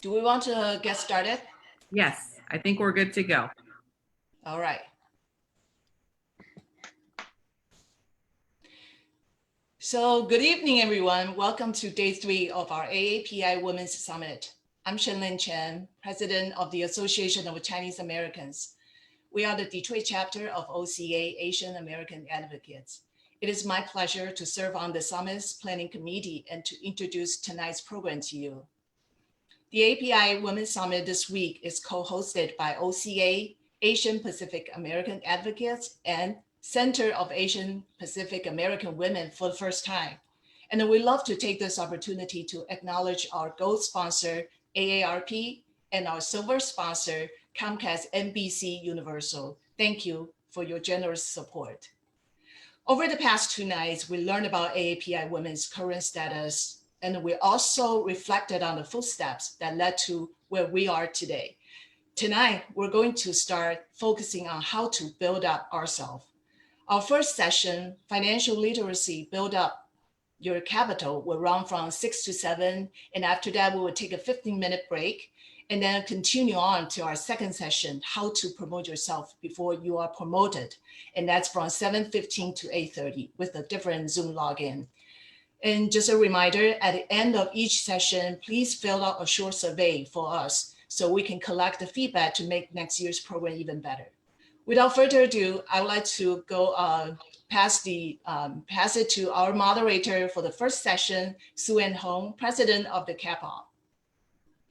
Do we want to get started? Yes, I think we're good to go. All right. So good evening, everyone. Welcome to day 3 of our AAPI Women's Summit. I'm Chen, President of the Association of Chinese Americans. We are the Detroit chapter of OCA, Asian American Advocates. It is my pleasure to serve on the Summit's Planning Committee and to introduce tonight's program to you. The API Women's Summit this week is co-hosted by OCA, Asian Pacific American Advocates, and Center of Asian Pacific American Women for the first time. And we love to take this opportunity to acknowledge our gold sponsor, AARP, and our silver sponsor, Comcast NBC Universal. Thank you for your generous support. Over the past 2 nights, we learned about AAPI Women's current status, and we also reflected on the footsteps that led to where we are today. Tonight, we're going to start focusing on how to build up ourselves. Our first session, Financial Literacy Build Up Your Capital, will run from 6 to 7, and after that, we will take a 15-minute break, and then continue on to our second session, How to Promote Yourself Before You Are Promoted, and that's from 7:15 to 8:30 with a different Zoom login. And just a reminder, at the end of each session, please fill out a short survey for us so we can collect the feedback to make next year's program even better. Without further ado, I would like to go pass it to our moderator for the first session, Sue-Ann Hong, President of the CAPOP.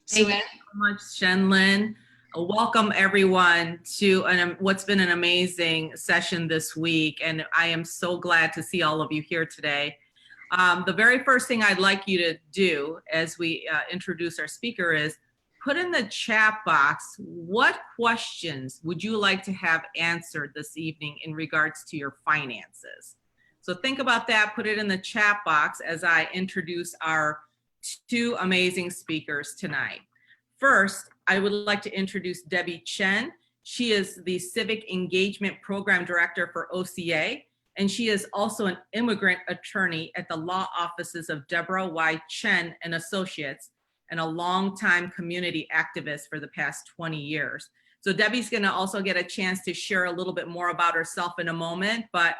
Thank you so much, Shenlin. Welcome everyone to what's been an amazing session this week, and I am so glad to see all of you here today. The very first thing I'd like you to do as we introduce our speaker is put in the chat box, what questions would you like to have answered this evening in regards to your finances? So think about that, put it in the chat box as I introduce our 2 amazing speakers tonight. First, I would like to introduce Debbie Chen. She is the Civic Engagement Program Director for OCA, and she is also an immigrant attorney at the law offices of Deborah Y. Chen and Associates, and a longtime community activist for the past 20 years. So Debbie's gonna also get a chance to share a little bit more about herself in a moment, but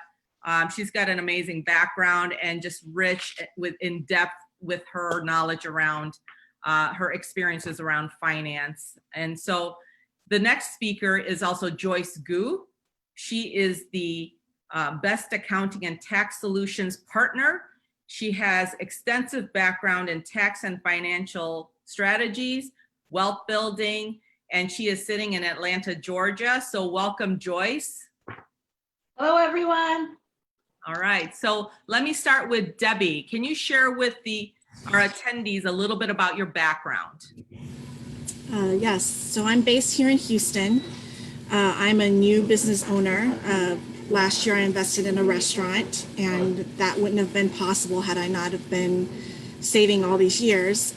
she's got an amazing background and just rich in depth with her knowledge around her experiences around finance. And so the next speaker is also Joyce Gu. She is the Best Accounting and Tax Solutions Partner. She has extensive background in tax and financial strategies, wealth building, and she is sitting in Atlanta, Georgia. So welcome, Joyce. Hello, everyone. All right, so let me start with Debbie. Can you share with our attendees a little bit about your background? Yes, so I'm based here in Houston. I'm a new business owner. Last year I invested in a restaurant, and that wouldn't have been possible had I not have been saving all these years.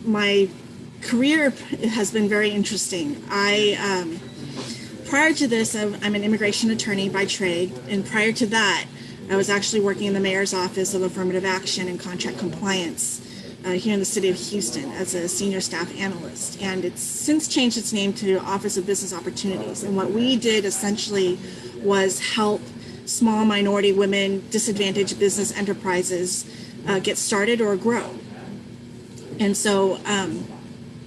My career has been very interesting. Prior to this, I'm an immigration attorney by trade, and prior to that, I was actually working in the Mayor's Office of Affirmative Action and Contract Compliance here in the city of Houston as a senior staff analyst. And it's since changed its name to Office of Business Opportunities. And what we did essentially was help small minority women, disadvantaged business enterprises get started or grow. And so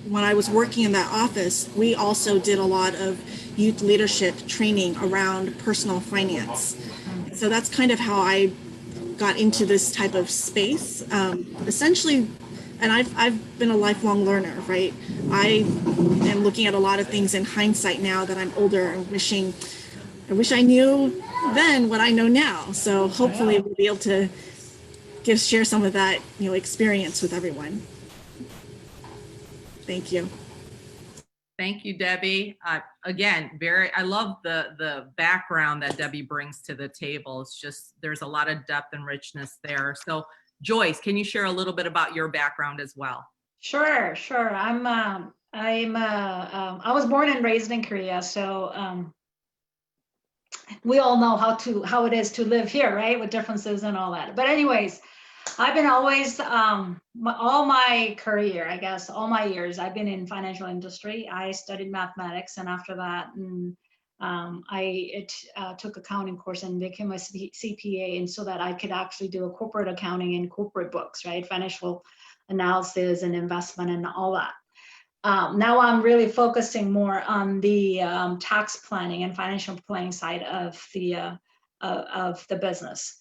when I was working in that office, we also did a lot of youth leadership training around personal finance. So that's kind of how I got into this type of space. Essentially, and I've been a lifelong learner, right? I am looking at a lot of things in hindsight now that I'm older and I wish I knew then what I know now. So hopefully we'll be able to share some of that, experience with everyone. Thank you. Thank you, Debbie. Again, I love the background that Debbie brings to the table. It's just, there's a lot of depth and richness there. So Joyce, can you share a little bit about your background as well? Sure. I was born and raised in Korea, so we all know how it is to live here, right? With differences and all that. But anyways, I've been always, all my career, I guess, all my years, I've been in financial industry. I studied mathematics, and after that, I took accounting course and became a CPA, and so that I could actually do a corporate accounting and corporate books, right? Financial analysis and investment and all that. Now I'm really focusing more on the tax planning and financial planning side of the business.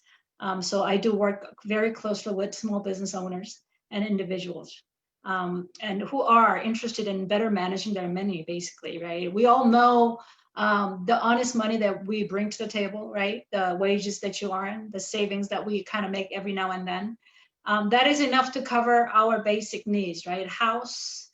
So I do work very closely with small business owners and individuals, and who are interested in better managing their money, basically, right? We all know the honest money that we bring to the table, right? The wages that you earn, the savings that we kind of make every now and then. That is enough to cover our basic needs, right? House,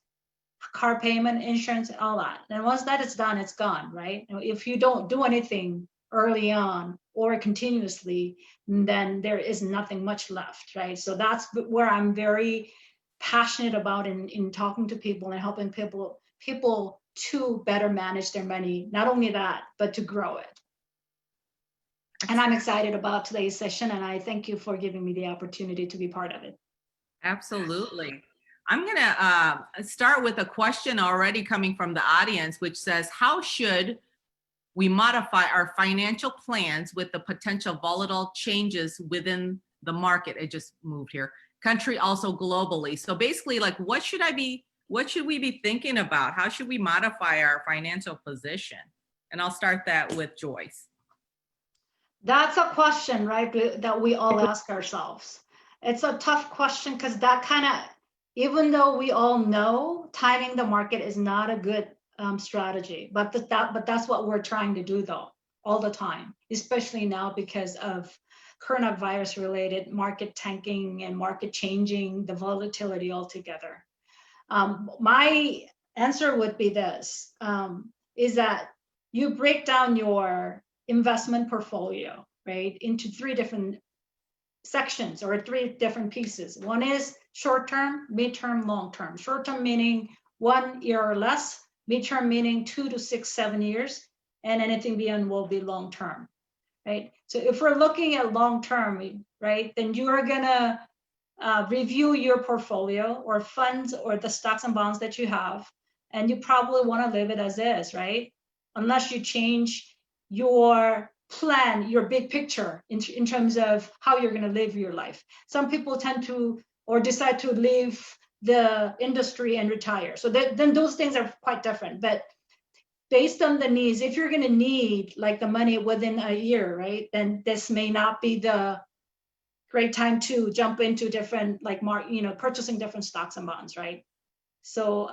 car payment, insurance, all that. And once that is done, it's gone, right? If you don't do anything early on or continuously, then there is nothing much left, right? So that's where I'm very passionate about in talking to people and helping people to better manage their money. Not only that, but to grow it. And I'm excited about today's session, and I thank you for giving me the opportunity to be part of it. Absolutely. I'm going to start with a question already coming from the audience, which says, how should we modify our financial plans with the potential volatile changes within the market? It just moved here. Country, also globally. So basically, like, what should we be thinking about? How should we modify our financial position? And I'll start that with Joyce. That's a question, right, that we all ask ourselves. It's a tough question because that kind of, even though we all know timing the market is not a good strategy, but that's what we're trying to do though, all the time, especially now because of coronavirus related market tanking and market changing, the volatility altogether. My answer would be this, is that you break down your investment portfolio, right, into 3 different sections or 3 different pieces. One is short-term, mid-term, long-term. Short-term meaning 1 year or less, mid-term meaning 2 to 6, 7 years, and anything beyond will be long-term, right? So if we're looking at long-term, right, then you are gonna review your portfolio or funds or the stocks and bonds that you have, and you probably wanna leave it as is, right? Unless you change your plan, your big picture in terms of how you're going to live your life. Some people tend to or decide to leave the industry and retire. So then those things are quite different. But based on the needs, if you're going to need like the money within a year, right, then this may not be the great time to jump into different, like, purchasing different stocks and bonds, right? So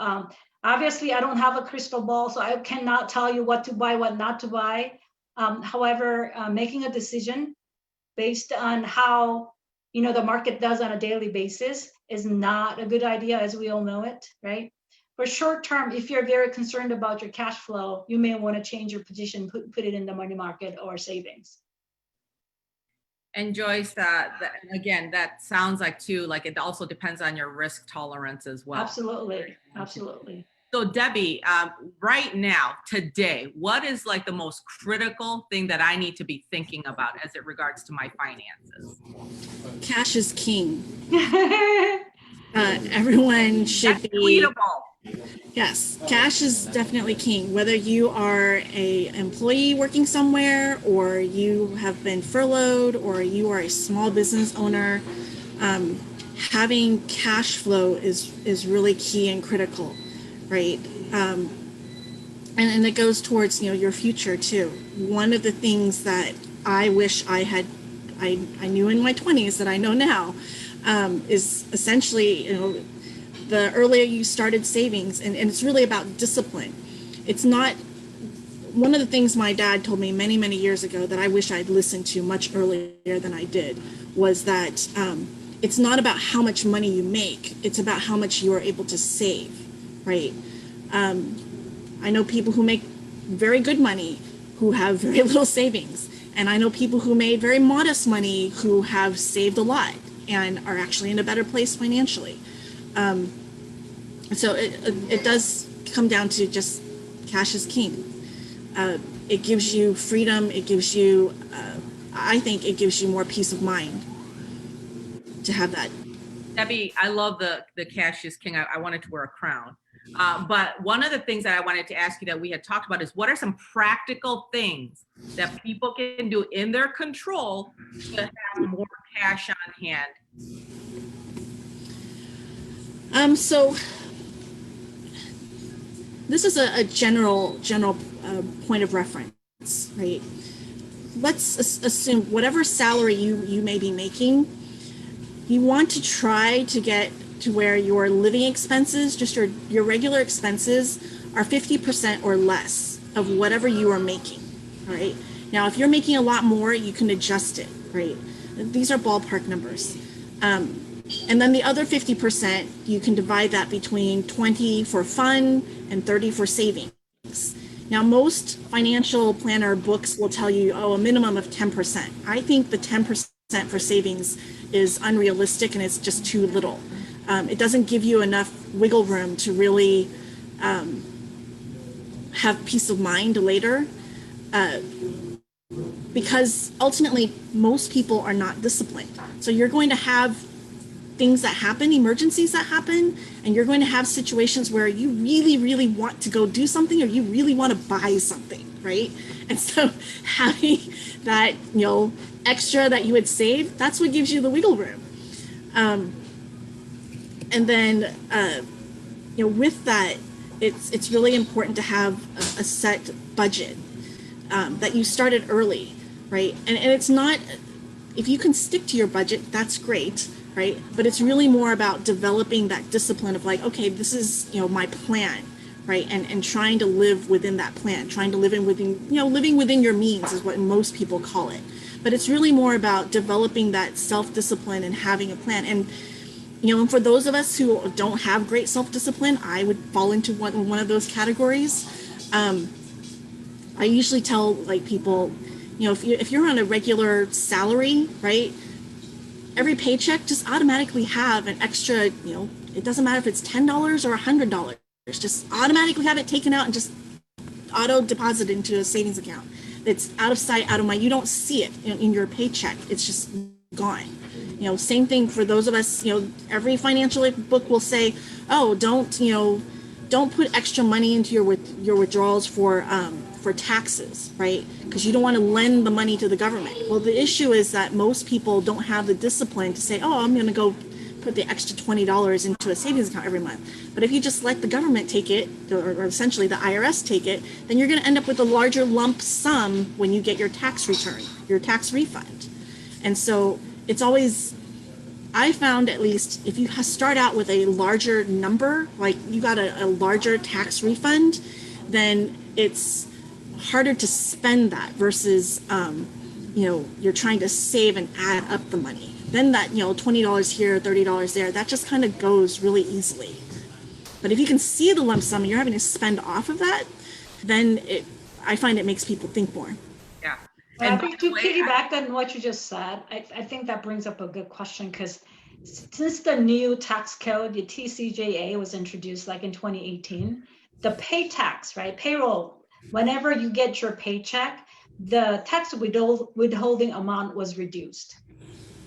obviously I don't have a crystal ball, so I cannot tell you what to buy, what not to buy. However, making a decision based on how the market does on a daily basis is not a good idea, as we all know it, right? For short term, if you're very concerned about your cash flow, you may want to change your position, put it in the money market or savings. And Joyce, again, that sounds like too, like it also depends on your risk tolerance as well. Absolutely, absolutely. So Debbie, right now, today, what is like the most critical thing that I need to be thinking about as it regards to my finances? Cash is king. Everyone should That's be. tweetable. Yes, cash is definitely king. Whether you are an employee working somewhere, or you have been furloughed, or you are a small business owner, having cash flow is really key and critical. Right. And it goes towards, your future too. One of the things that I wish I knew in my 20s that I know now, is essentially, the earlier you started savings, and it's really about discipline. It's not, one of the things my dad told me many, many years ago that I wish I'd listened to much earlier than I did was that, it's not about how much money you make, it's about how much you are able to save. Right. I know people who make very good money who have very little savings. And I know people who made very modest money who have saved a lot and are actually in a better place financially. So it does come down to just cash is king. It gives you freedom. It gives you, I think it gives you more peace of mind. to have that. Debbie, I love the cash is king. I wanted to wear a crown. But one of the things that I wanted to ask you that we had talked about is what are some practical things that people can do in their control to have more cash on hand? So this is a general point of reference, right? Let's assume whatever salary you may be making, you want to try to get to where your living expenses, just your regular expenses, are 50% or less of whatever you are making, all right? Now, if you're making a lot more, you can adjust it, right? These are ballpark numbers. And then the other 50%, you can divide that between 20 for fun and 30 for savings. Now, most financial planner books will tell you, a minimum of 10%. I think the 10% for savings is unrealistic and it's just too little. It doesn't give you enough wiggle room to really have peace of mind later, because ultimately most people are not disciplined. So you're going to have things that happen, emergencies that happen, and you're going to have situations where you really, really want to go do something or you really want to buy something, right? And so having that, extra that you would save, that's what gives you the wiggle room. And then, with that, it's really important to have a set budget that you started early, right? And it's not, if you can stick to your budget, that's great, right? But it's really more about developing that discipline of like, okay, this is, my plan, right? And trying to live within that plan, trying to live living within your means is what most people call it. But it's really more about developing that self-discipline and having a plan. And, and for those of us who don't have great self-discipline, I would fall into one of those categories. I usually tell people, if you're on a regular salary, right, every paycheck, just automatically have an extra, it doesn't matter if it's $10 or $100, just automatically have it taken out and just auto deposit into a savings account. It's out of sight, out of mind. You don't see it in your paycheck. It's just gone. Same thing for those of us, every financial book will say, oh, don't put extra money into your withdrawals for taxes, right? Because you don't want to lend the money to the government. Well, the issue is that most people don't have the discipline to say, oh, I'm going to go put the extra $20 into a savings account every month. But if you just let the government take it, or essentially the IRS take it, then you're going to end up with a larger lump sum when you get your tax return, your tax refund. And so it's always, I found at least, if you start out with a larger number, like you got a larger tax refund, then it's harder to spend that versus, you're trying to save and add up the money. Then that, $20 here, $30 there, that just kind of goes really easily. But if you can see the lump sum and you're having to spend off of that, then I find it makes people think more. Yeah. And to piggyback on what you just said, I think that brings up a good question, because since the new tax code, the TCJA, was introduced in 2018, the pay tax, right, payroll, whenever you get your paycheck, the tax withholding amount was reduced.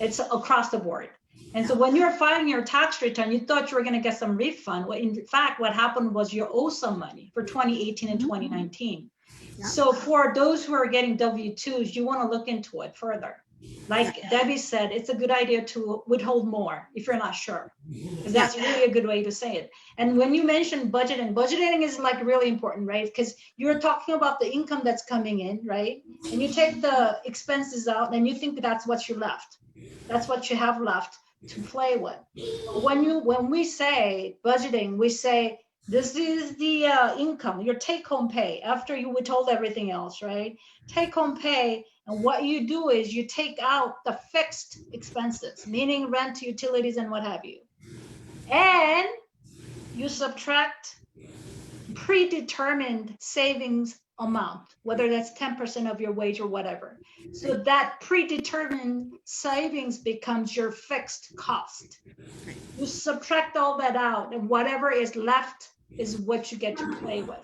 It's across the board. And so when you're filing your tax return, you thought you were going to get some refund. Well, in fact, what happened was you owe some money for 2018 and 2019. Yeah. So for those who are getting W-2s, you want to look into it further. Like Debbie said, it's a good idea to withhold more if you're not sure, because that's really a good way to say it. And when you mention budgeting is really important, right? Because you're talking about the income that's coming in, right? And you take the expenses out and you think that's what you left. That's what you have left to play with. When we say budgeting, we say this is the income, your take-home pay after you withhold everything else, right? Take-home pay, and what you do is you take out the fixed expenses, meaning rent, utilities, and what have you, and you subtract predetermined savings amount, whether that's 10% of your wage or whatever. So that predetermined savings becomes your fixed cost. You subtract all that out, and whatever is left is what you get to play with.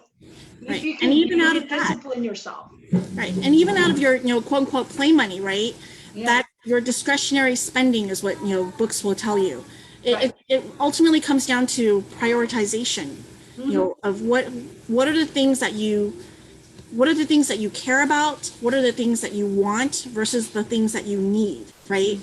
If you can, and even out of discipline yourself. Right, and even out of your, quote unquote, play money, right? Yeah. That your discretionary spending is what, books will tell you. Right. It ultimately comes down to prioritization, of what are the things that you care about, what are the things that you want versus the things that you need, right?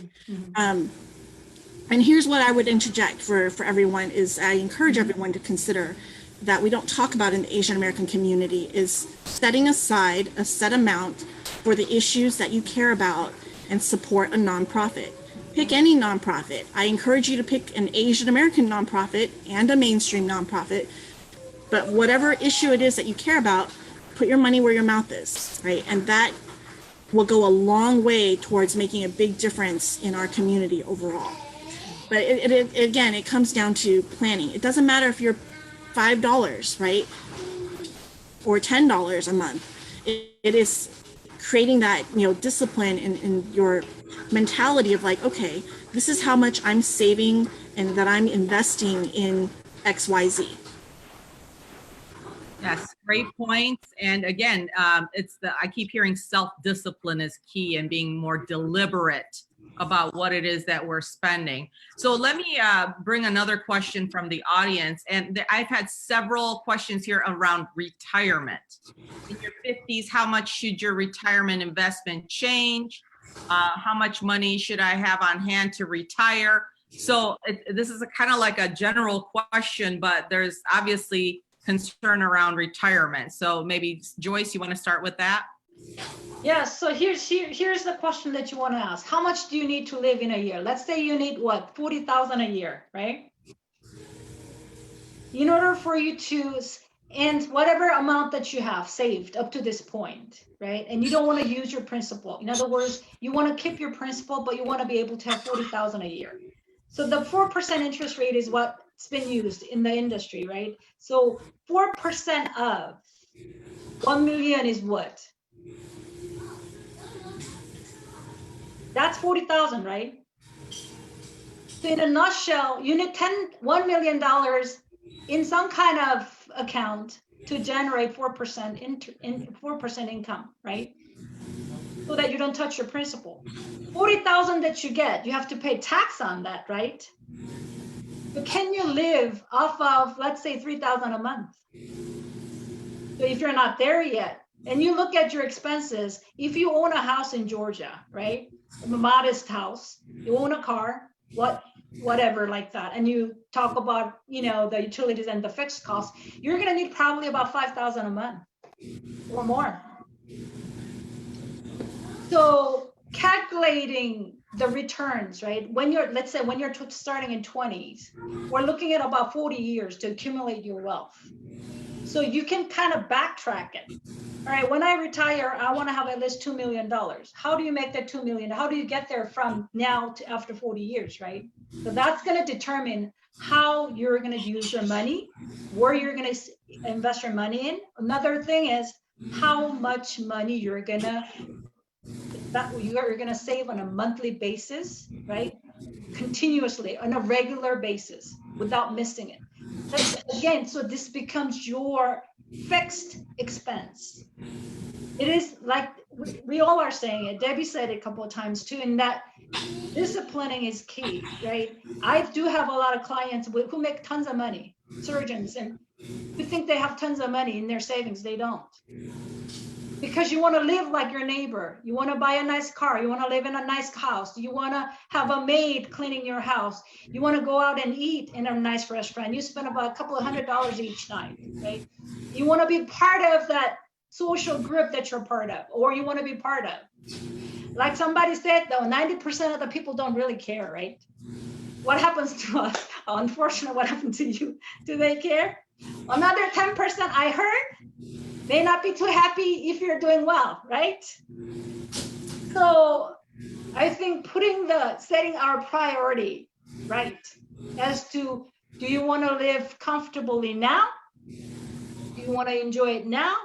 And here's what I would interject for everyone is I encourage everyone to consider that we don't talk about in the Asian American community is setting aside a set amount for the issues that you care about and support a nonprofit. Pick any nonprofit. I encourage you to pick an Asian American nonprofit and a mainstream nonprofit, but whatever issue it is that you care about, put your money where your mouth is, right? And that will go a long way towards making a big difference in our community overall. But again, it comes down to planning. It doesn't matter if you're $5, right? Or $10 a month. It is creating that, discipline in your mentality of like, okay, this is how much I'm saving and that I'm investing in XYZ. Yes, great points. And again, I keep hearing self-discipline is key and being more deliberate about what it is that we're spending. So let me bring another question from the audience. And I've had several questions here around retirement. In your 50s, how much should your retirement investment change? How much money should I have on hand to retire? So this is kind of like a general question, but there's obviously concern around retirement. So maybe Joyce, you want to start with that? Yeah, so here's the question that you want to ask. How much do you need to live in a year? Let's say you need what, 40,000 a year, right? In order for you to, and whatever amount that you have saved up to this point, right? And you don't want to use your principal. In other words, you want to keep your principal, but you want to be able to have 40,000 a year. So the 4% interest rate is what's been used in the industry, right? So 4% of 1 million is what? That's 40,000, right? So in a nutshell, you need $1 million in some kind of account to generate 4% income, right? So that you don't touch your principal. 40,000 that you get, you have to pay tax on that, right? But can you live off of, let's say, 3,000 a month? So if you're not there yet, and you look at your expenses, if you own a house in Georgia, right? A modest house, you own a car, whatever like that, and you talk about, the utilities and the fixed costs, you're going to need probably about 5,000 a month or more. So calculating the returns, right? Let's say when you're starting in 20s, we're looking at about 40 years to accumulate your wealth. So you can kind of backtrack it. All right, when I retire, I want to have at least $2 million. How do you make that $2 million? How do you get there from now to after 40 years, right? So that's going to determine how you're going to use your money, where you're going to invest your money in. Another thing is how much money you're going to save on a monthly basis, right? Continuously, on a regular basis, without missing it. Again, so this becomes your fixed expense. It is like we all are saying it. Debbie said it a couple of times too, and that disciplining is key, right? I do have a lot of clients who make tons of money, surgeons, and who think they have tons of money in their savings. They don't. Because you want to live like your neighbor. You want to buy a nice car. You want to live in a nice house. You want to have a maid cleaning your house. You want to go out and eat in a nice restaurant. You spend about a couple of $100 each night, right? You want to be part of that social group that you're part of, or you want to be part of. Like somebody said, though, 90% of the people don't really care, right? What happens to us? Unfortunately, what happened to you? Do they care? Another 10% I heard may not be too happy if you're doing well, right? So I think setting our priority, right, as to, do you want to live comfortably now? Do you want to enjoy it now?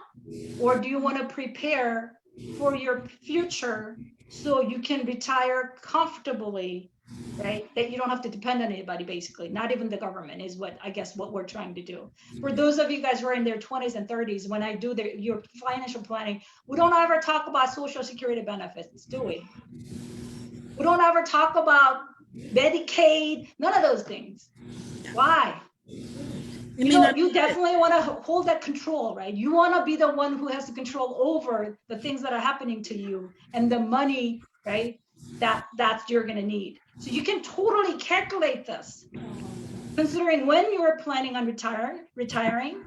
Or do you want to prepare for your future so you can retire comfortably, right? That you don't have to depend on anybody, basically, not even the government, is what we're trying to do. For those of you guys who are in their 20s and 30s, when I do your financial planning, we don't ever talk about Social Security benefits, do we? We don't ever talk about Medicaid, none of those things. Why? You definitely want to hold that control, right? You want to be the one who has the control over the things that are happening to you and the money, right? That's you're going to need. So you can totally calculate this, considering when you are planning on retiring,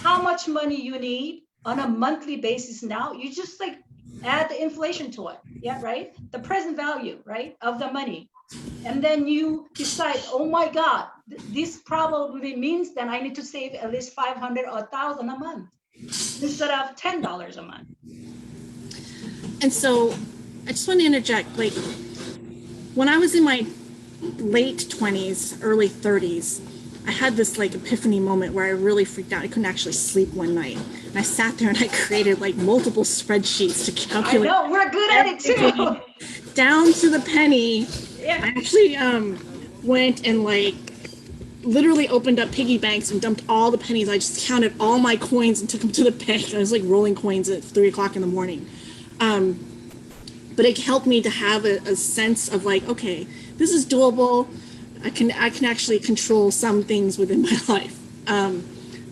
how much money you need on a monthly basis now. You just like add the inflation to it, yeah, right? The present value, right, of the money. And then you decide, oh my God, this probably means that I need to save at least 500 or 1,000 a month instead of $10 a month. And so I just want to interject, like when I was in my late 20s, early 30s, I had this like epiphany moment where I really freaked out. I couldn't actually sleep one night. And I sat there and I created like multiple spreadsheets to calculate. I know, we're good at it too. Down to the penny. Yeah. I actually went and like literally opened up piggy banks and dumped all the pennies. I just counted all my coins and took them to the bank. I was like rolling coins at 3 o'clock in the morning. But it helped me to have a sense of like, okay, this is doable. I can actually control some things within my life.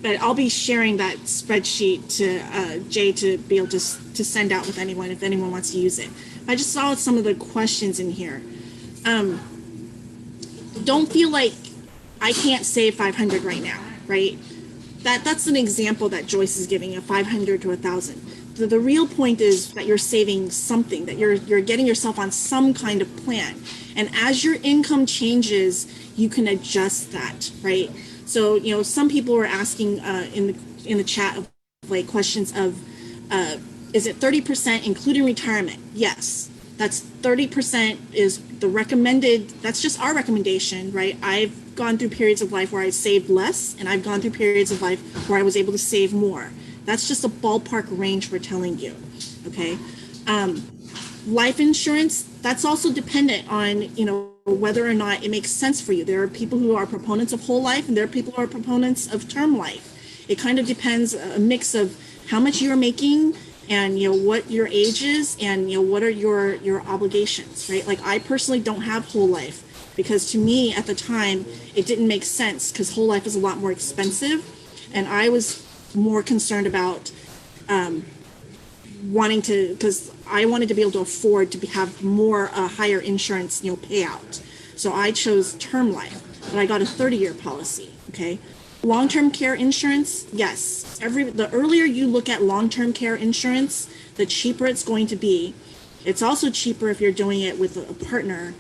But I'll be sharing that spreadsheet to Jay to be able to send out with anyone if anyone wants to use it. I just saw some of the questions in here. Don't feel like I can't save 500 right now, right? That's an example that Joyce is giving, a 500 to 1,000. The real point is that you're saving something, that you're getting yourself on some kind of plan. And as your income changes, you can adjust that, right? So, some people were asking in the chat of like questions of, is it 30% including retirement? Yes, that's 30% is the recommended, that's just our recommendation, right? I've gone through periods of life where I saved less, and I've gone through periods of life where I was able to save more. That's just a ballpark range we're telling you, okay? Life insurance, that's also dependent on, whether or not it makes sense for you. There are people who are proponents of whole life, and there are people who are proponents of term life. It kind of depends, a mix of how much you're making and, what your age is and, what are your obligations, right? Like I personally don't have whole life because to me at the time, it didn't make sense because whole life is a lot more expensive. And I was more concerned about because I wanted to be able to afford to have more higher insurance, payout. So I chose term life, but I got a 30-year policy. Okay, long-term care insurance, yes. The earlier you look at long-term care insurance, the cheaper it's going to be. It's also cheaper if you're doing it with a partner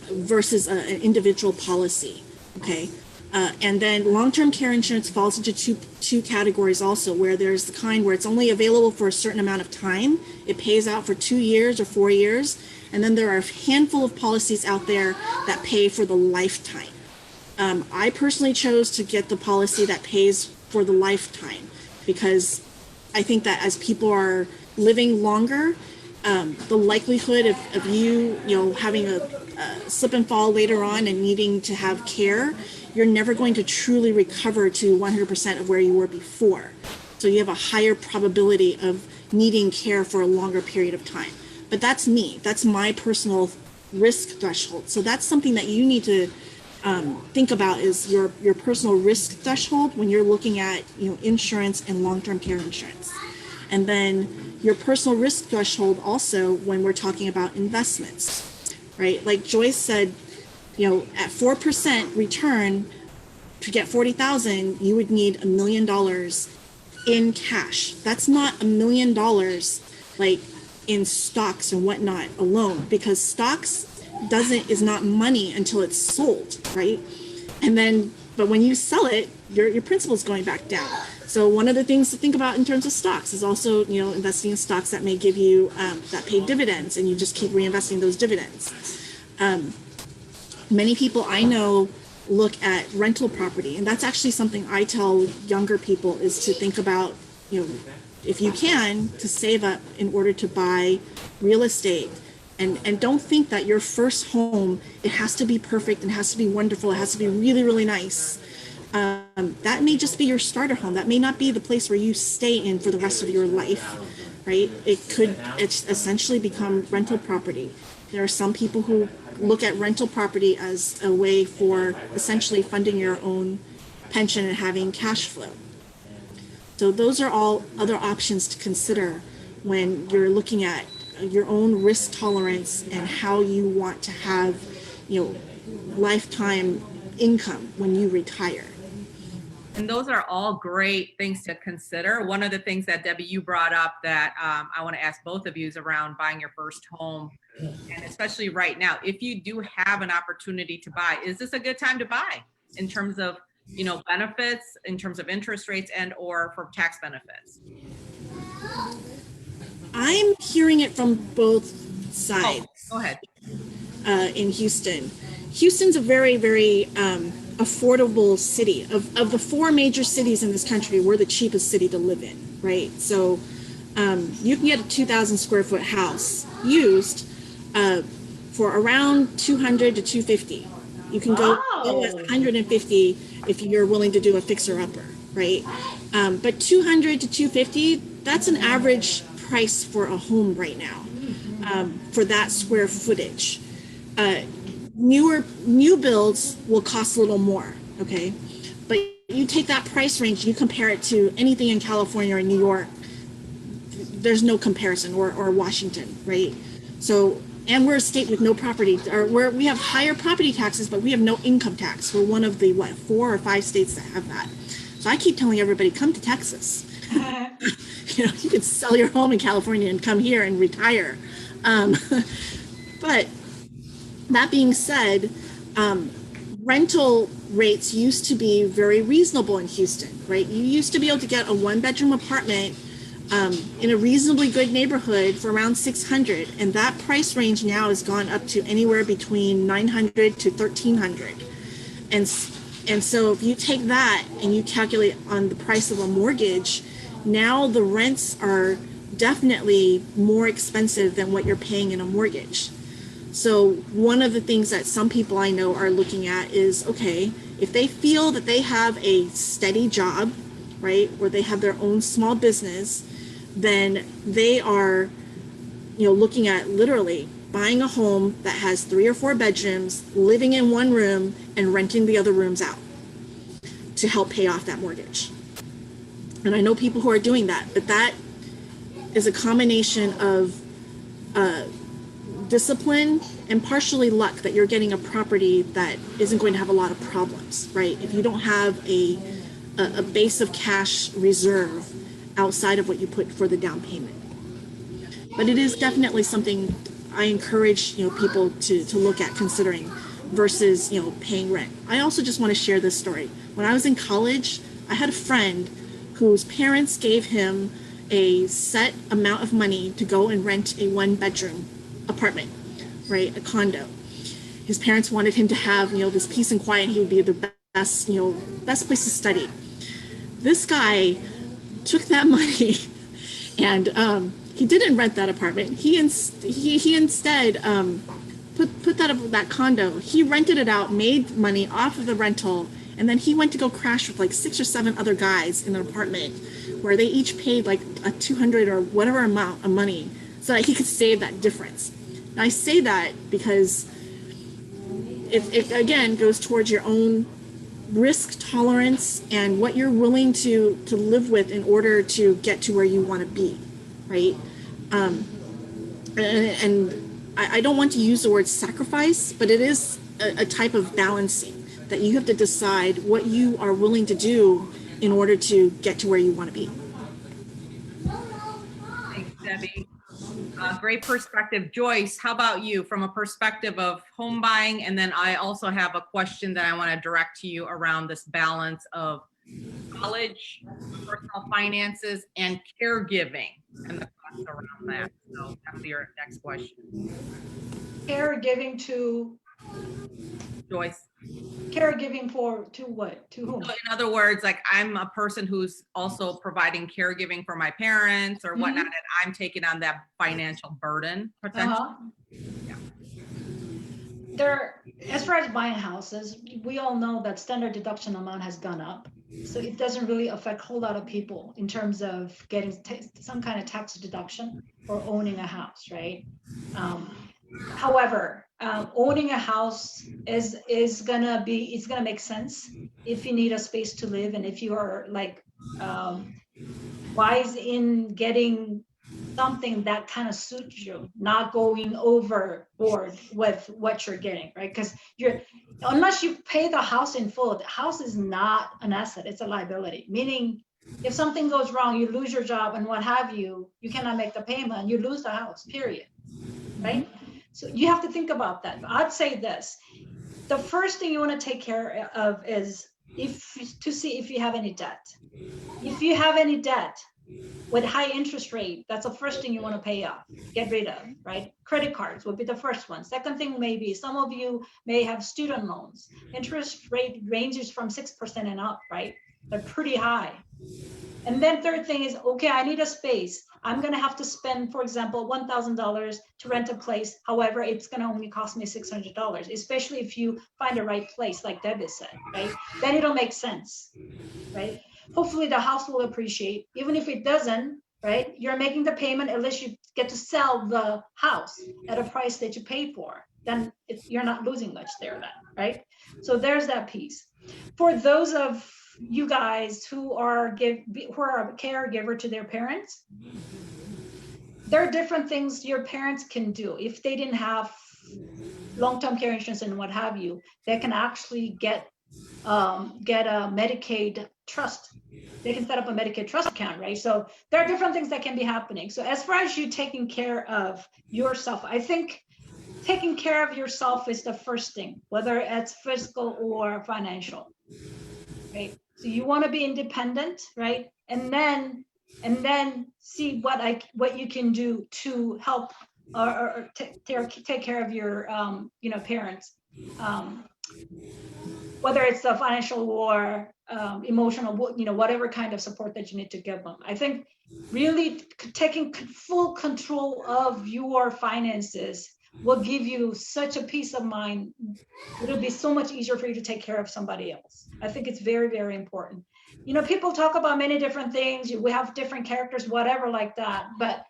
versus an individual policy. Okay. And then long-term care insurance falls into two categories also, where there's the kind where it's only available for a certain amount of time. It pays out for 2 years or 4 years. And then there are a handful of policies out there that pay for the lifetime. I personally chose to get the policy that pays for the lifetime because I think that as people are living longer, the likelihood of you having a slip and fall later on and needing to have care, you're never going to truly recover to 100% of where you were before. So you have a higher probability of needing care for a longer period of time. But that's me. That's my personal risk threshold. So that's something that you need to think about is your personal risk threshold when you're looking at insurance and long-term care insurance. And then your personal risk threshold also when we're talking about investments, right? Like Joyce said, at 4% return to get 40,000, you would need $1 million in cash. That's not $1 million like in stocks and whatnot alone, because stocks is not money until it's sold, right? And then, but when you sell it, your principal is going back down. So one of the things to think about in terms of stocks is also, investing in stocks that may give you, that pay dividends, and you just keep reinvesting those dividends. Many people I know look at rental property, and that's actually something I tell younger people is to think about, if you can, to save up in order to buy real estate. And don't think that your first home, it has to be perfect and has to be wonderful. It has to be really, really nice. That may just be your starter home. That may not be the place where you stay in for the rest of your life, right? It's essentially become rental property. There are some people who look at rental property as a way for essentially funding your own pension and having cash flow. So those are all other options to consider when you're looking at your own risk tolerance and how you want to have, lifetime income when you retire. And those are all great things to consider. One of the things that Debbie, you brought up that I want to ask both of you is around buying your first home. And especially right now, if you do have an opportunity to buy, is this a good time to buy in terms of, benefits, in terms of interest rates and or for tax benefits? I'm hearing it from both sides. Go ahead. In Houston. Houston's a very, very affordable city. Of the 4 major cities in this country, we're the cheapest city to live in, right? So you can get a 2,000 square foot house used for around 200 to 250. You can go as 150 if you're willing to do a fixer-upper, right? But 200 to 250, that's an average price for a home right now for that square footage. New builds will cost a little more, okay? But you take that price range, you compare it to anything in California or New York, there's no comparison, or Washington, right? So, and we're a state with no property, or we have higher property taxes, but we have no income tax. We're one of the, 4 or 5 states that have that. So I keep telling everybody, come to Texas. You can sell your home in California and come here and retire. But that being said, rental rates used to be very reasonable in Houston, right? You used to be able to get a 1-bedroom apartment in a reasonably good neighborhood for around $600, and that price range now has gone up to anywhere between $900 to $1,300. And so if you take that and you calculate on the price of a mortgage, now the rents are definitely more expensive than what you're paying in a mortgage. So one of the things that some people I know are looking at is, okay, if they feel that they have a steady job, right, or they have their own small business, then they are, looking at literally buying a home that has 3 or 4 bedrooms, living in one room and renting the other rooms out to help pay off that mortgage. And I know people who are doing that, but that is a combination of discipline and partially luck that you're getting a property that isn't going to have a lot of problems, right? If you don't have a base of cash reserve outside of what you put for the down payment. But it is definitely something I encourage people to look at considering versus paying rent. I also just want to share this story. When I was in college, I had a friend whose parents gave him a set amount of money to go and rent a 1-bedroom apartment, right, a condo. His parents wanted him to have this peace and quiet, and he would be the best place to study. This guy took that money and he didn't rent that apartment. He instead put that condo. He rented it out, made money off of the rental, and then he went to go crash with 6 or 7 other guys in an apartment where they each paid a $200 or whatever amount of money so that he could save that difference. And I say that because it again goes towards your own risk tolerance and what you're willing to live with in order to get to where you want to be, right? And I don't want to use the word sacrifice, but it is a type of balancing that you have to decide what you are willing to do in order to get to where you want to be. Thanks, Debbie. Great perspective. Joyce, how about you from a perspective of home buying? And then I also have a question that I want to direct to you around this balance of college, personal finances, and caregiving and the costs around that. So that's your next question. Caregiving to Joyce. Caregiving to what? To whom? So in other words, I'm a person who's also providing caregiving for my parents or whatnot, and I'm taking on that financial burden potentially. Yeah. As far as buying houses, we all know that standard deduction amount has gone up. So it doesn't really affect a whole lot of people in terms of getting some kind of tax deduction for owning a house, right? However, owning a house is gonna make sense if you need a space to live, and if you are like wise in getting something that kind of suits you, not going overboard with what you're getting, right? Because unless you pay the house in full, the house is not an asset, it's a liability. Meaning, if something goes wrong, you lose your job and what have you, you cannot make the payment, you lose the house, period, right? So you have to think about that. I'd say this, the first thing you want to take care of is to see if you have any debt. If you have any debt with high interest rate, that's the first thing you want to pay off, get rid of, right? Credit cards would be the first one. Second thing, maybe some of you may have student loans. Interest rate ranges from 6% and up, right? They're pretty high. And then third thing is, okay, I need a space. I'm going to have to spend, for example, $1,000 to rent a place. However, it's going to only cost me $600, especially if you find the right place, like Debbie said, right? Then it'll make sense, right? Hopefully the house will appreciate. Even if it doesn't, right? You're making the payment unless you get to sell the house at a price that you pay for. Then you're not losing much there then, right? So there's that piece. For those of you guys who are a caregiver to their parents, there are different things your parents can do. If they didn't have long-term care insurance and what have you, they can actually get a Medicaid trust. They can set up a Medicaid trust account, right? So there are different things that can be happening. So as far as you taking care of yourself, I think taking care of yourself is the first thing, whether it's physical or financial, right? So you want to be independent, right? And then see what you can do to help or take care of your parents. Whether it's the financial or emotional, whatever kind of support that you need to give them. I think really taking full control of your finances will give you such a peace of mind. It'll be so much easier for you to take care of somebody else. I think it's very, very important. People talk about many different things. We have different characters, whatever like that. But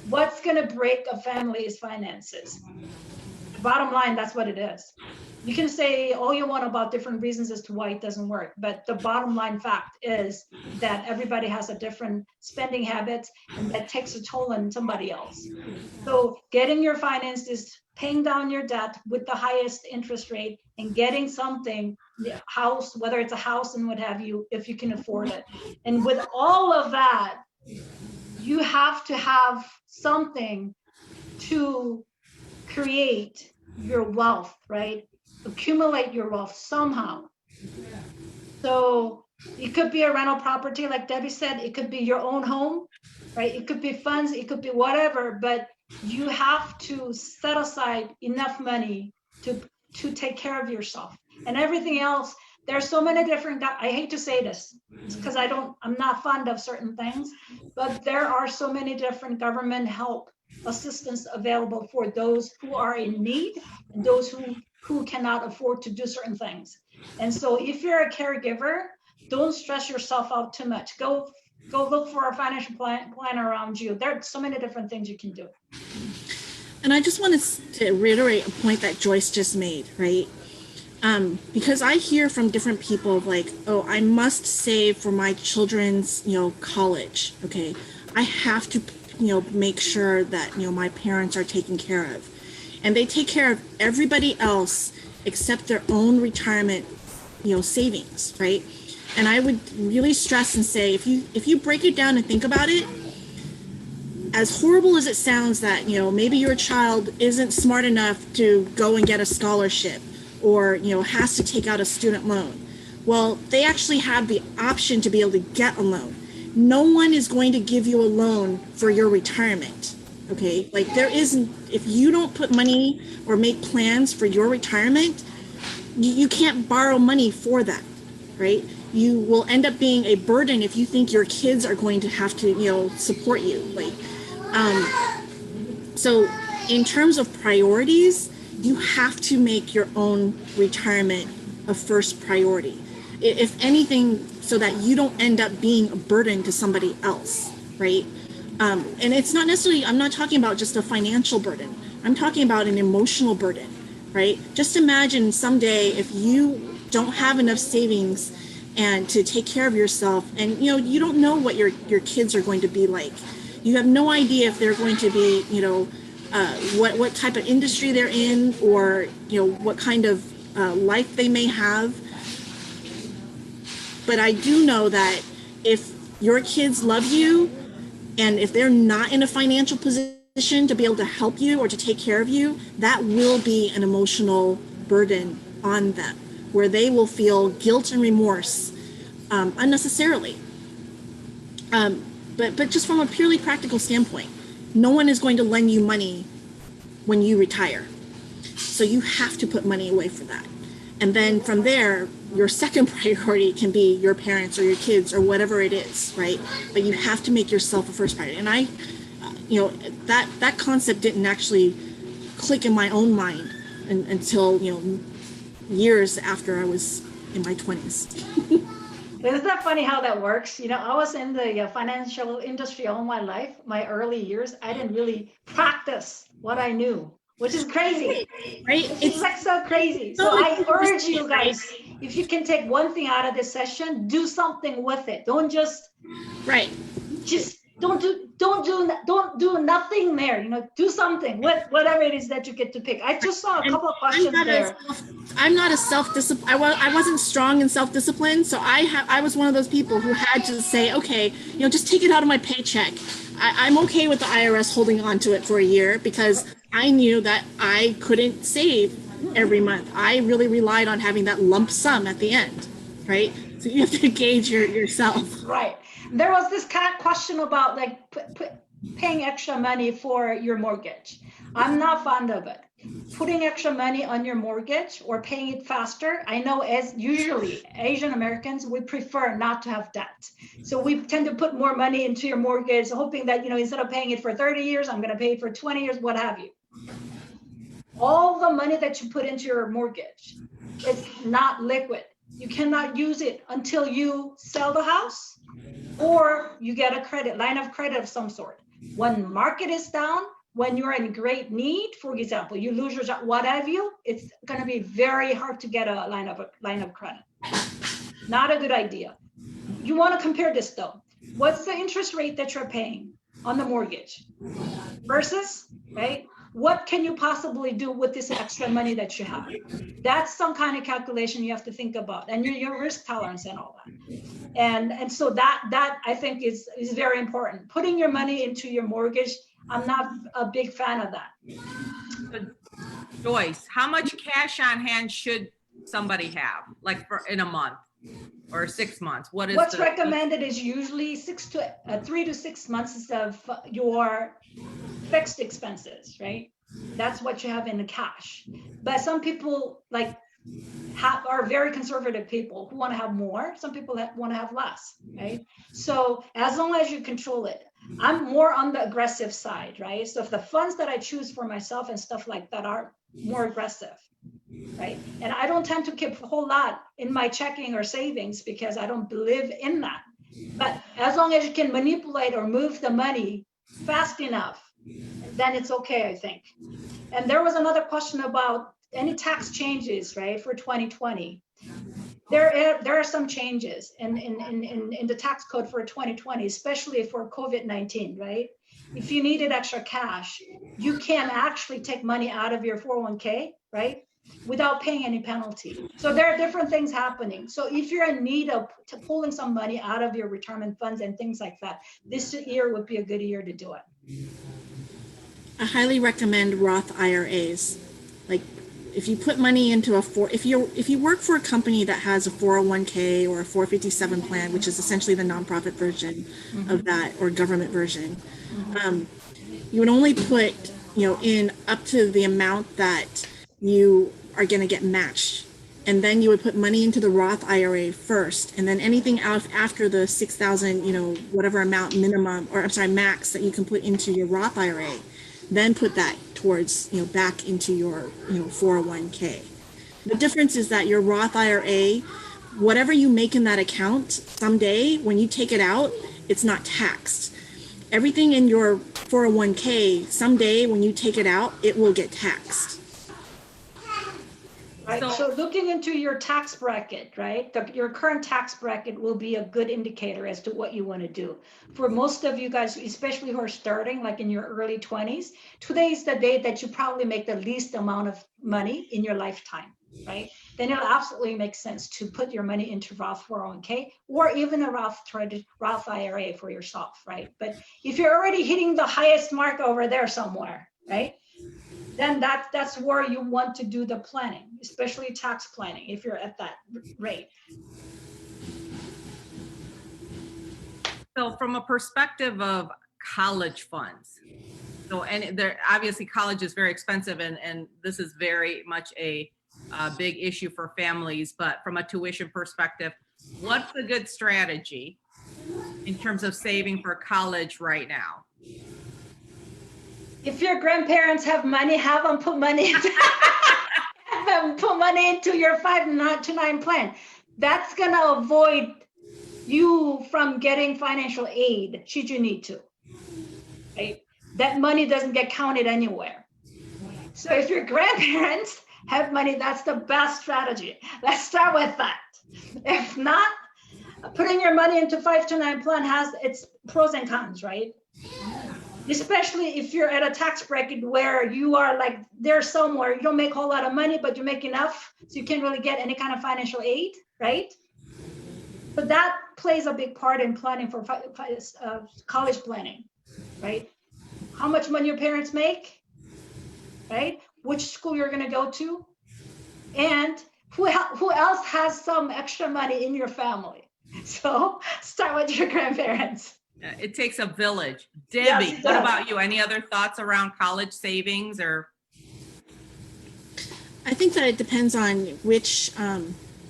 what's going to break a family is finances. Bottom line, that's what it is. You can say all you want about different reasons as to why it doesn't work, but the bottom line fact is that everybody has a different spending habits, and that takes a toll on somebody else. So getting your finances, paying down your debt with the highest interest rate, and getting something, house, whether it's a house and what have you, if you can afford it. And with all of that, you have to have something to create your wealth, right? Accumulate your wealth somehow. So it could be a rental property, like Debbie said, it could be your own home, right? It could be funds, it could be whatever, but you have to set aside enough money to take care of yourself. And everything else, there's so many different, I hate to say this because I'm not fond of certain things, but there are so many different government help assistance available for those who are in need and those who cannot afford to do certain things. And so if you're a caregiver, don't stress yourself out too much. Go look for a financial plan around you. There are so many different things you can do. And I just wanted to reiterate a point that Joyce just made, right? Because I hear from different people like, oh, I must save for my children's, college. Okay. I have to, make sure that, my parents are taken care of. And they take care of everybody else except their own retirement, savings, right? And I would really stress and say, if you break it down and think about it, as horrible as it sounds that, maybe your child isn't smart enough to go and get a scholarship or, has to take out a student loan. Well, they actually have the option to be able to get a loan. No one is going to give you a loan for your retirement. Okay, like there isn't, if you don't put money or make plans for your retirement, you can't borrow money for that, right? You will end up being a burden if you think your kids are going to have to, support you. So in terms of priorities, you have to make your own retirement a first priority. If anything, so that you don't end up being a burden to somebody else, right? And it's not necessarily, I'm not talking about just a financial burden. I'm talking about an emotional burden, right? Just imagine someday if you don't have enough savings and to take care of yourself, and you don't know what your kids are going to be like. You have no idea if they're going to be, what type of industry they're in, or what kind of life they may have. But I do know that if your kids love you, and if they're not in a financial position to be able to help you or to take care of you, that will be an emotional burden on them, where they will feel guilt and remorse unnecessarily. But just from a purely practical standpoint, no one is going to lend you money when you retire. So you have to put money away for that. And then from there, your second priority can be your parents or your kids or whatever it is, right? But you have to make yourself a first priority. And I, that concept didn't actually click in my own mind until, years after I was in my 20s. Isn't that funny how that works? I was in the financial industry all my life, my early years. I didn't really practice what I knew, which is crazy, right? It's like so crazy. So I urge you guys, if you can take one thing out of this session, do something with it. Don't just don't do nothing there. Do something with whatever it is that you get to pick. I just saw a couple of questions there. I'm not a self-discipline. I wasn't strong in self-discipline, so I was one of those people who had to say, okay, just take it out of my paycheck. I'm okay with the IRS holding on to it for a year, because I knew that I couldn't save every month. I really relied on having that lump sum at the end, right? So you have to gauge yourself. Right. There was this kind of question about like paying extra money for your mortgage. I'm not fond of it. Putting extra money on your mortgage or paying it faster. I know, as usually Asian Americans, we prefer not to have debt. So we tend to put more money into your mortgage, hoping that, instead of paying it for 30 years, I'm going to pay it for 20 years, what have you. All the money that you put into your mortgage is not liquid. You cannot use it until you sell the house or you get a line of credit of some sort. When market is down, when you're in great need, for example, you lose your job, what have you, it's going to be very hard to get a line of credit. Not a good idea. You want to compare this though. What's the interest rate that you're paying on the mortgage versus, right? What can you possibly do with this extra money that you have? That's some kind of calculation you have to think about, and your risk tolerance and all that. And so that I think is very important. Putting your money into your mortgage, I'm not a big fan of that. Joyce, how much cash on hand should somebody have, like in a month or 6 months? What's recommended is usually 3 to 6 months of your fixed expenses, right? That's what you have in the cash. But some people are very conservative people who want to have more. Some people want to have less, right? So as long as you control it, I'm more on the aggressive side, right? So if the funds that I choose for myself and stuff like that are more aggressive, right? And I don't tend to keep a whole lot in my checking or savings because I don't believe in that. But as long as you can manipulate or move the money fast enough, then it's okay, I think. And there was another question about any tax changes, right, for 2020. There are some changes in the tax code for 2020, especially for COVID-19, right? If you needed extra cash, you can actually take money out of your 401k, right, without paying any penalty. So there are different things happening. So if you're in need of pulling some money out of your retirement funds and things like that, this year would be a good year to do it. I highly recommend Roth IRAs. Like, if you put money into if you work for a company that has a 401k or a 457 plan, which is essentially the nonprofit version of that, or government version, you would only put in up to the amount that you are going to get matched, and then you would put money into the Roth IRA first, and then anything out after the 6,000, whatever amount minimum, or I'm sorry, max that you can put into your Roth IRA, then put that towards, back into your, 401k. The difference is that your Roth IRA, whatever you make in that account, someday when you take it out, it's not taxed. Everything in your 401k, someday when you take it out, it will get taxed. Right, So- so looking into your tax bracket, right? Your current tax bracket will be a good indicator as to what you want to do. For most of you guys, especially who are starting like in your early 20s, today is the day that you probably make the least amount of money in your lifetime, right? Then it'll absolutely make sense to put your money into Roth 401k or even a Roth IRA for yourself, right? But if you're already hitting the highest mark over there somewhere, right? Then that's where you want to do the planning, especially tax planning, if you're at that rate. So from a perspective of college funds, so and there obviously college is very expensive, and this is very much a big issue for families. But from a tuition perspective, what's a good strategy in terms of saving for college right now? If your grandparents have money, have them put money into, have them put money into your 529 plan. That's gonna avoid you from getting financial aid should you need to, right? That money doesn't get counted anywhere. So if your grandparents have money, that's the best strategy. Let's start with that. If not, putting your money into 529 plan has its pros and cons, right? Especially if you're at a tax bracket where you are like there somewhere, you don't make a whole lot of money, but you make enough so you can't really get any kind of financial aid, right? But that plays a big part in planning for college planning, right? How much money your parents make, right? Which school you're going to go to, and who else has some extra money in your family. So start with your grandparents. It takes a village. Debbie, Yes, it what does. about you? Any other thoughts around college savings or? I think that it depends on which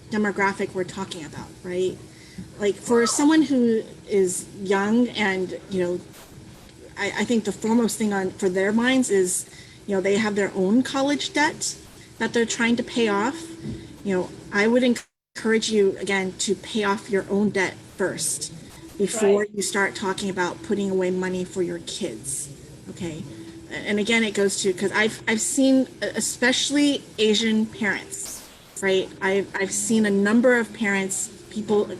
demographic we're talking about, right? Like for someone who is young and, I think the foremost thing for their minds is, they have their own college debt that they're trying to pay off. I would encourage you, again, to pay off your own debt first before Right. you start talking about putting away money for your kids, okay? And again, it goes to, because I've seen, especially Asian parents, right? I've seen a number of parents,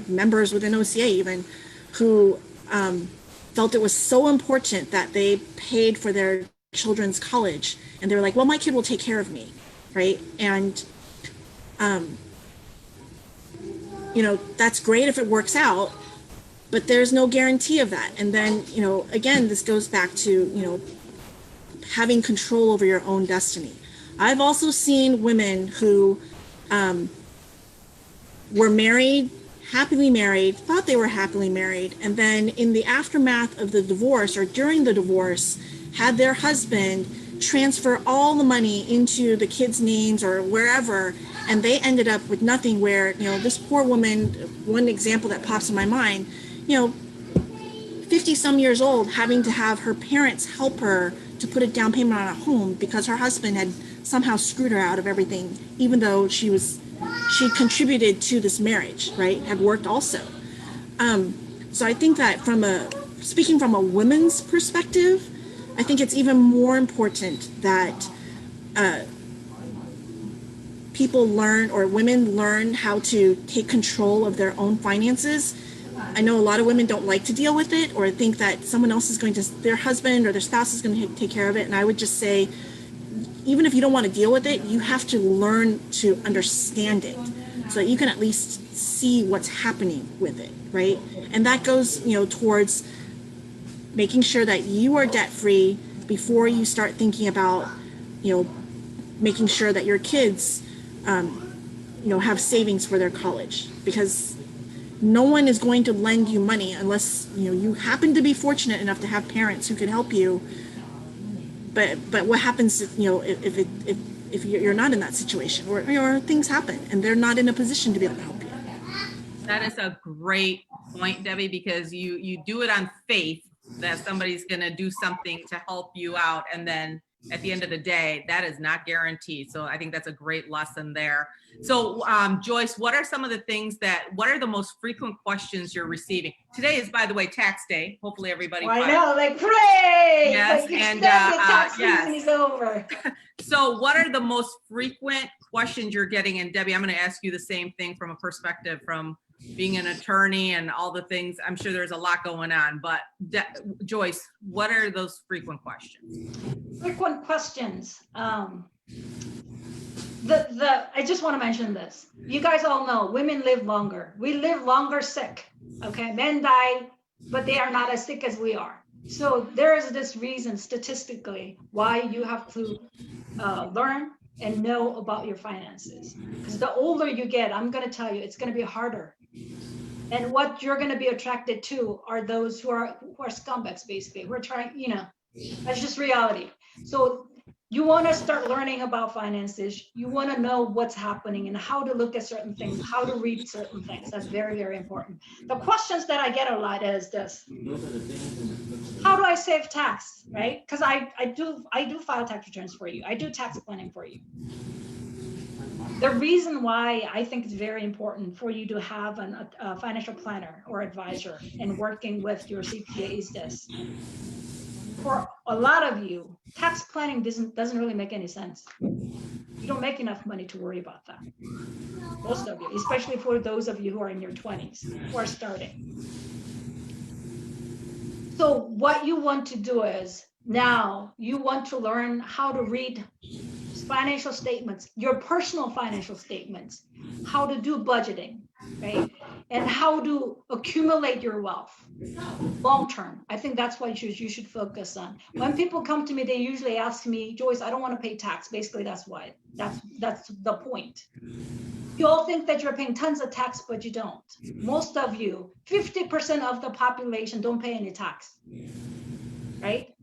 members within OCA even, who felt it was so important that they paid for their children's college. And they were like, well, my kid will take care of me, right? And, that's great if it works out, but there's no guarantee of that. And then, again, this goes back to, having control over your own destiny. I've also seen women who were married, happily married, thought they were happily married, and then in the aftermath of the divorce or during the divorce, had their husband transfer all the money into the kids' names or wherever, and they ended up with nothing. Where, this poor woman, one example that pops in my mind, 50 some years old, having to have her parents help her to put a down payment on a home because her husband had somehow screwed her out of everything, even though she contributed to this marriage, right? Had worked also. So I think that speaking from a woman's perspective, I think it's even more important that people learn, or women learn, how to take control of their own finances. I know a lot of women don't like to deal with it or think that someone else is their husband or their spouse is going to take care of it. And I would just say, even if you don't want to deal with it, you have to learn to understand it so that you can at least see what's happening with it, right? And that goes, towards making sure that you are debt-free before you start thinking about, making sure that your kids, have savings for their college, because no one is going to lend you money unless, you happen to be fortunate enough to have parents who can help you. But what happens if you're not in that situation, or things happen and they're not in a position to be able to help you? That is a great point, Debbie, because you do it on faith that somebody's going to do something to help you out, and then at the end of the day, that is not guaranteed. So I think that's a great lesson there. So Joyce, what are some of the things what are the most frequent questions you're receiving? Today is, by the way, tax day. Hopefully everybody. I know, like, pray! Yes, like, and tax yes. season is over. So what are the most frequent questions you're getting? And Debbie, I'm going to ask you the same thing from a perspective from being an attorney and all the things. I'm sure there's a lot going on, but Joyce, what are those frequent questions? Frequent questions. I just want to mention this. You guys all know women live longer. We live longer sick. Okay, men die, but they are not as sick as we are. So there is this reason statistically why you have to learn and know about your finances. Because the older you get, I'm going to tell you, it's going to be harder. And what you're going to be attracted to are those who are scumbags, basically. We're trying, that's just reality. So you want to start learning about finances. You want to know what's happening and how to look at certain things, how to read certain things. That's very, very important. The questions that I get a lot is this: how do I save tax, right? Because I do file tax returns for you. I do tax planning for you. The reason why I think it's very important for you to have a financial planner or advisor and working with your CPA is this. For a lot of you, tax planning doesn't really make any sense. You don't make enough money to worry about that. Most of you, especially for those of you who are in your 20s, who are starting. So what you want to do is now you want to learn how to read financial statements, your personal financial statements, how to do budgeting, right? And how to accumulate your wealth long term. I think that's what you should focus on. When people come to me, they usually ask me, Joyce, I don't want to pay tax. Basically, that's why. That's the point. You all think that you're paying tons of tax, but you don't. Most of you, 50% of the population don't pay any tax, right?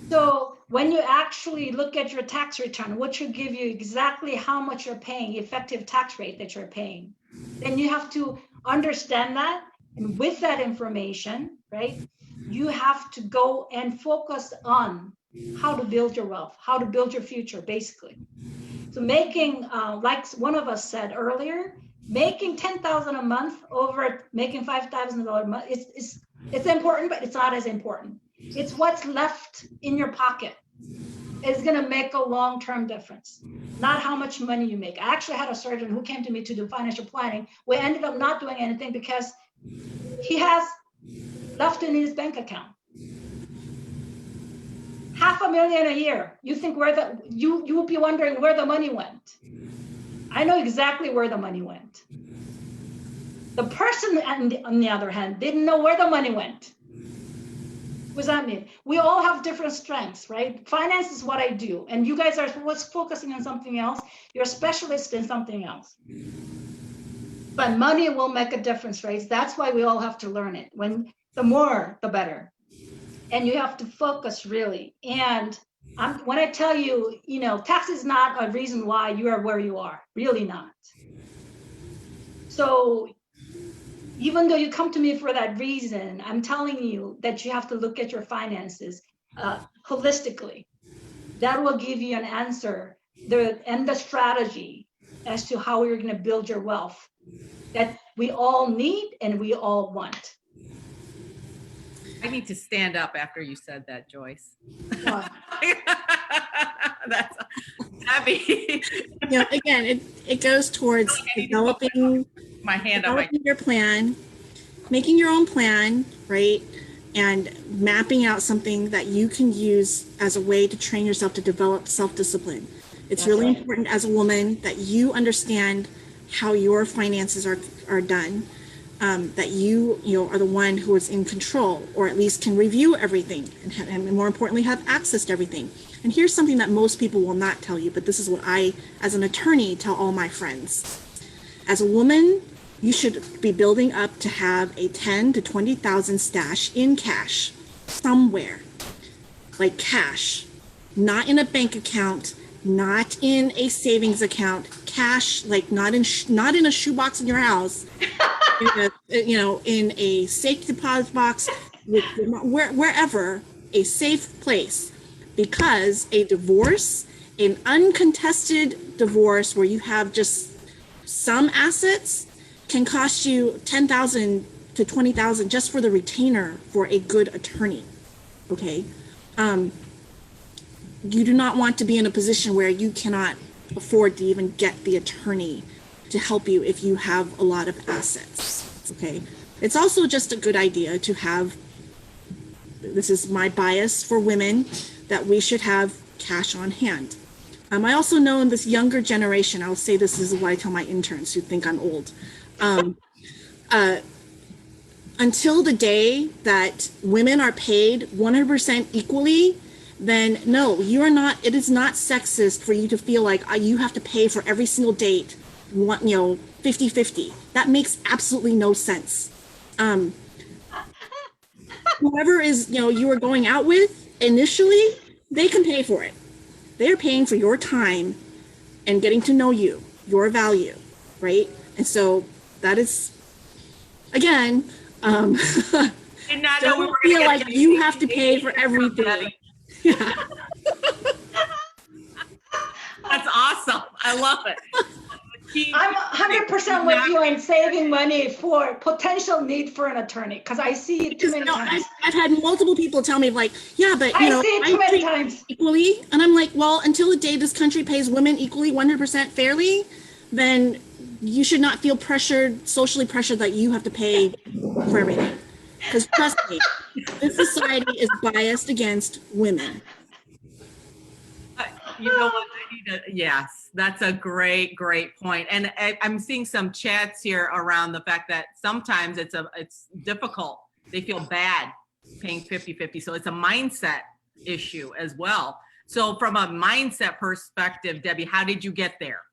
So when you actually look at your tax return, which will give you exactly how much you're paying, effective tax rate that you're paying, then you have to understand that. And with that information, right, you have to go and focus on how to build your wealth, how to build your future, basically. So making, like one of us said earlier, making $10,000 a month over making $5,000 a month, it's important, but it's not as important. It's what's left in your pocket is going to make a long-term difference, not how much money you make. I actually had a surgeon who came to me to do financial planning. We ended up not doing anything because he has left in his bank account $500,000 a year. You think you will be wondering where the money went. I know exactly where the money went. The person on the other hand didn't know where the money went. What does that mean? We all have different strengths, right? Finance is what I do, and you guys are focusing on something else. You're a specialist in something else. But money will make a difference, right? That's why we all have to learn it. The more, the better. And you have to focus really. And when I tell you, tax is not a reason why you are where you are, really not. So even though you come to me for that reason, I'm telling you that you have to look at your finances holistically. That will give you an answer and the strategy as to how you're going to build your wealth that we all need and we all want. I need to stand up after you said that, Joyce. Wow. That's Abby. Again, it goes towards developing your plan, making your own plan, right? And mapping out something that you can use as a way to train yourself to develop self-discipline. It's really important as a woman that you understand how your finances are done, that you are the one who is in control, or at least can review everything and more importantly, have access to everything. And here's something that most people will not tell you, but this is what I, as an attorney, tell all my friends. As a woman, you should be building up to have a 10 to 20,000 stash in cash somewhere, like cash, not in a bank account, not in a savings account, cash, like not in a shoebox in your house, in a safe deposit box, wherever, a safe place. because a divorce, an uncontested divorce where you have just some assets, can cost you $10,000 to $20,000 just for the retainer for a good attorney. Okay. You do not want to be in a position where you cannot afford to even get the attorney to help you if you have a lot of assets. Okay. It's also just a good idea to have, this is my bias for women, that we should have cash on hand. I also know in this younger generation, I'll say this is what I tell my interns who think I'm old. Until the day that women are paid 100% equally, then no, you are not, it is not sexist for you to feel like you have to pay for every single date, 50-50. That makes absolutely no sense. Whoever is, you are going out with initially, they can pay for it. They're paying for your time and getting to know you, your value, right? And so that is, again, don't feel like you have to pay for everything. Yeah. That's awesome. I love it. I'm 100% with you in saving money for potential need for an attorney, because I see it too many times. I've had multiple people tell me like, yeah, but I see it too many times equally, and I'm like, well, until the day this country pays women equally 100% fairly, then you should not feel pressured, socially pressured, that you have to pay for everything. Because trust me, this society is biased against women. You know what? Yes, that's a great point. And I'm seeing some chats here around the fact that sometimes it's difficult. They feel bad paying 50-50. So it's a mindset issue as well. So from a mindset perspective, Debbie, how did you get there?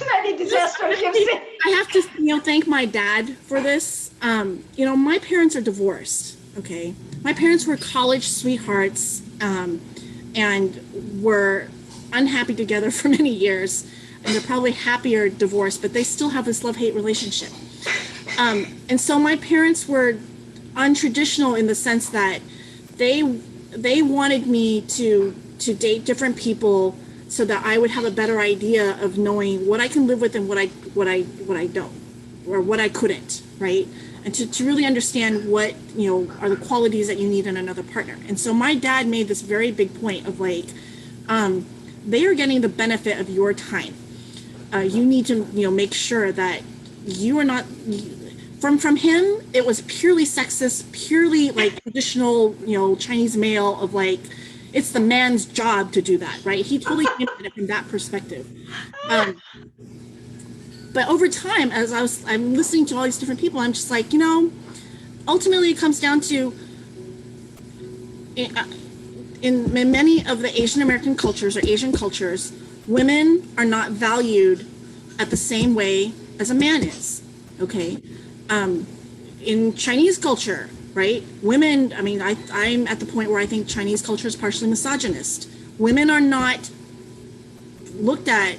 I have to, thank my dad for this. My parents are divorced. Okay, my parents were college sweethearts, and were unhappy together for many years, and they're probably happier divorced, but they still have this love-hate relationship. And so my parents were untraditional in the sense that they wanted me to date different people so that I would have a better idea of knowing what I can live with and what I don't, or what I couldn't, right? And to really understand what, are the qualities that you need in another partner. And so my dad made this very big point of like, they are getting the benefit of your time. You need to, make sure that you are not, from him, it was purely sexist, purely like traditional, Chinese male of like, it's the man's job to do that, right? He totally came at it from that perspective. But over time, as I'm listening to all these different people, I'm just like, ultimately it comes down to, in many of the Asian American cultures or Asian cultures, women are not valued at the same way as a man is, okay? In Chinese culture, right, women, I'm at the point where I think Chinese culture is partially misogynist. Women are not looked at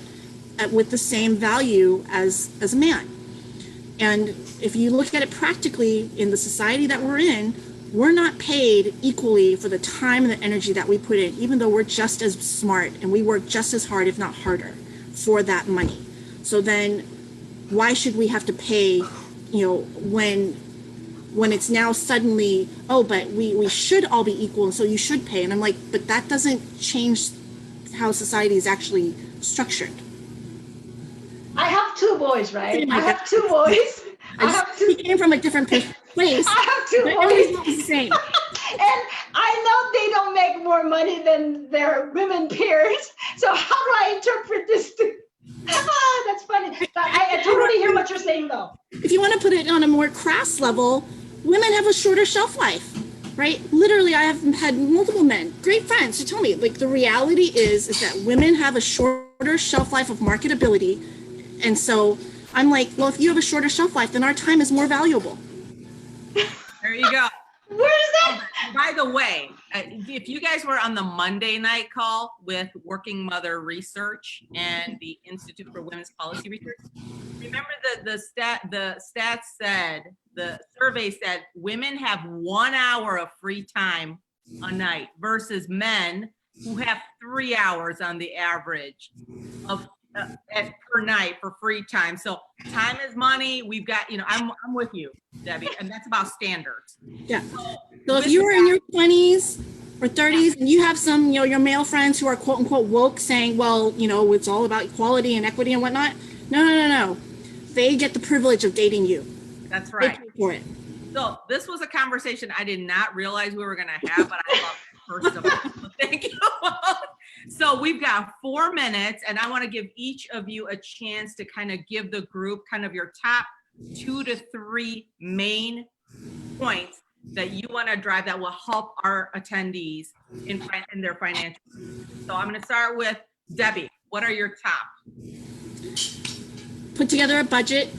with the same value as a man. And if you look at it practically in the society that we're in, we're not paid equally for the time and the energy that we put in, even though we're just as smart and we work just as hard, if not harder, for that money. So then why should we have to pay, when it's now suddenly, but we should all be equal, and so you should pay. And I'm like, but that doesn't change how society is actually structured. I have two boys, right? I have two boys. He came from a different place. I have two boys. Not the same. And I know they don't make more money than their women peers. So how do I interpret this? That's funny. But I totally hear what you're saying, though. If you want to put it on a more crass level, women have a shorter shelf life, right? Literally, I have had multiple men, great friends, who tell me, like, the reality is that women have a shorter shelf life of marketability. And so I'm like, well, if you have a shorter shelf life, then our time is more valuable. There you go. Where's that? By the way, if you guys were on the Monday night call with Working Mother Research and the Institute for Women's Policy Research, remember that the survey said women have 1 hour of free time a night versus men who have 3 hours on the average of per night for free time. So time is money. We've got, you know, I'm with you, Debbie, and that's about standards. Yeah. So if you were in your 20s or 30s and you have some, you know, your male friends who are quote unquote woke saying, well, you know, it's all about equality and equity and whatnot. No. They get the privilege of dating you. That's right. They pay for it. So this was a conversation I did not realize we were going to have, but I love it, first of all. So thank you. So we've got 4 minutes, and I want to give each of you a chance to kind of give the group kind of your top 2 to 3 main points that you want to drive that will help our attendees in their financial. So I'm going to start with Debbie. What are your top? Put together a budget,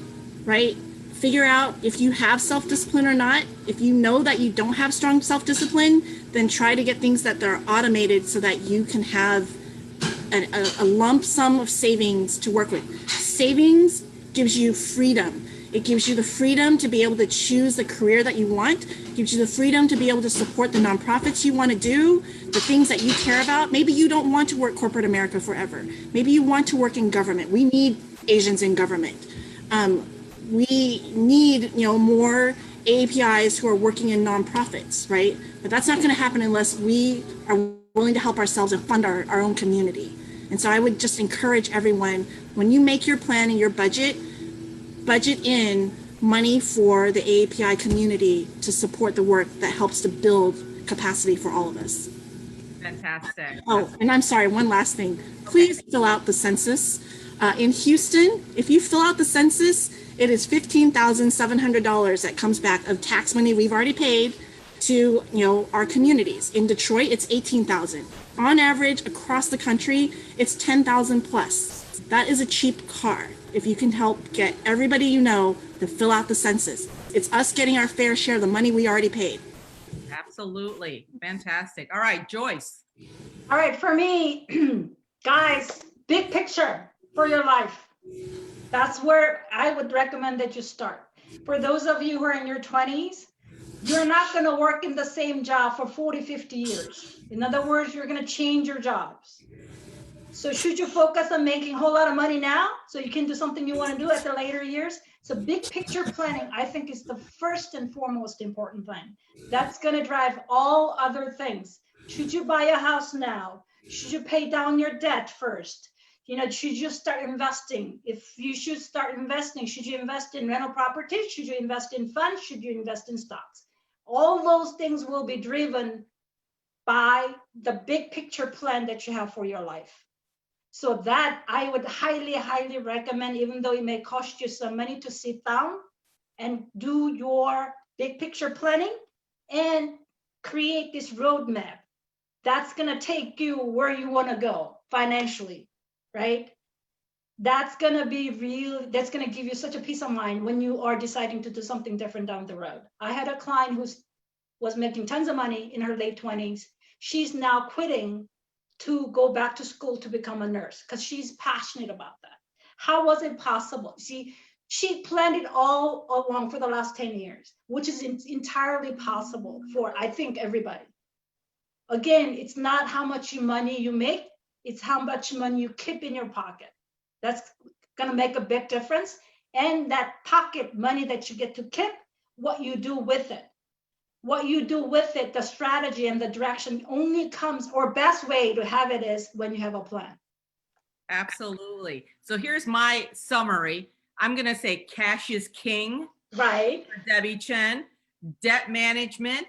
right? Figure out if you have self-discipline or not. If you know that you don't have strong self-discipline, then try to get things that are automated so that you can have a lump sum of savings to work with. Savings gives you freedom. It gives you the freedom to be able to choose the career that you want. It gives you the freedom to be able to support the nonprofits you want to do, the things that you care about. Maybe you don't want to work corporate America forever. Maybe you want to work in government. We need Asians in government. We need, you know, more AAPIs who are working in nonprofits, right? But that's not going to happen unless we are willing to help ourselves and fund our own community. And so I would just encourage everyone, when you make your plan and your budget in money for the AAPI community to support the work that helps to build capacity for all of us. Fantastic. Oh, and I'm sorry, one last thing. Please fill out the census. In Houston, if you fill out the census, it is $15,700 that comes back of tax money we've already paid to, you know, our communities. In Detroit, it's $18,000. On average, across the country, it's $10,000 plus. That is a cheap car. If you can help get everybody you know to fill out the census, it's us getting our fair share of the money we already paid. Absolutely. Fantastic. All right, Joyce. All right, for me, guys, big picture for your life. That's where I would recommend that you start. For those of you who are in your 20s, you're not going to work in the same job for 40, 50 years. In other words, you're going to change your jobs. So should you focus on making a whole lot of money now so you can do something you want to do at the later years? So big picture planning, I think, is the first and foremost important thing. That's going to drive all other things. Should you buy a house now? Should you pay down your debt first? You know, should you start investing? If you should start investing, should you invest in rental properties? Should you invest in funds? Should you invest in stocks? All those things will be driven by the big picture plan that you have for your life. So that I would highly, highly recommend, even though it may cost you some money, to sit down and do your big picture planning and create this roadmap. That's going to take you where you want to go financially, right? That's going to be real. That's going to give you such a peace of mind when you are deciding to do something different down the road. I had a client who was making tons of money in her late 20s. She's now quitting to go back to school to become a nurse because she's passionate about that. How was it possible? See, she planned it all along for the last 10 years, which is entirely possible for, I think, everybody. Again, it's not how much money you make, it's how much money you keep in your pocket. That's gonna make a big difference. And that pocket money that you get to keep, what you do with it. What you do with it, the strategy and the direction only comes, or best way to have it is when you have a plan. Absolutely. So here's my summary. I'm going to say cash is king. Right. For Debbie Chen. Debt management,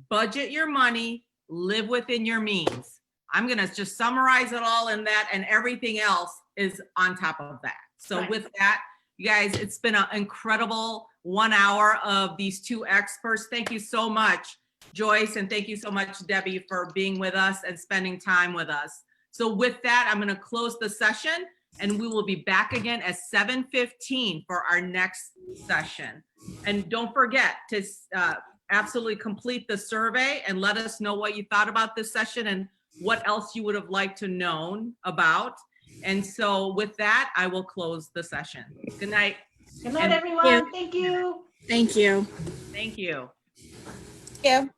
budget your money, live within your means. I'm going to just summarize it all in that, and everything else is on top of that. So right. With that, you guys, it's been an incredible 1 hour of these two experts. Thank you so much, Joyce, and thank you so much, Debbie, for being with us and spending time with us. So with that, I'm going to close the session, and we will be back again at 7:15 for our next session. And don't forget to absolutely complete the survey and let us know what you thought about this session and what else you would have liked to know about. And so with that, I will close the session. Good night. Good night, everyone. Thank you. Thank you. Thank you. Thank you.